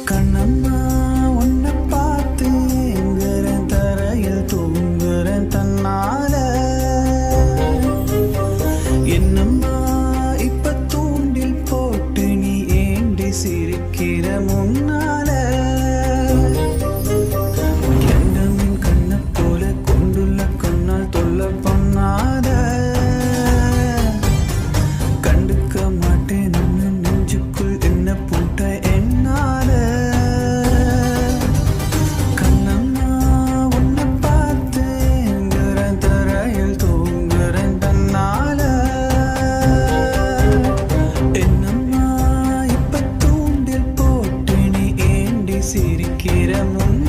கண்ணம்மா உன்னை பார்த்து எங்குறேன் தரையில் தூங்குறேன் தன்னால. என்னம்மா இப்ப தூண்டில் போட்டு நீ ஏண்டி சிரிக்கிற முன்னால. எண்ணமின் கண்ணை போல கொண்டுள்ள கண்ணால் தொல்ல பண்ணாத. கண்டுக்க மாட்டேன் நெஞ்சுக்குள் என்ன பூட்ட என்னால. கண்ணம்மா உன்னை பார்த்து எங்குறேன் தரையில் தூங்குறேன் தன்னால. என்னம்மா இப்ப தூண்டில் போட்டு நீ ஏண்டி சிரிக்கிற முன்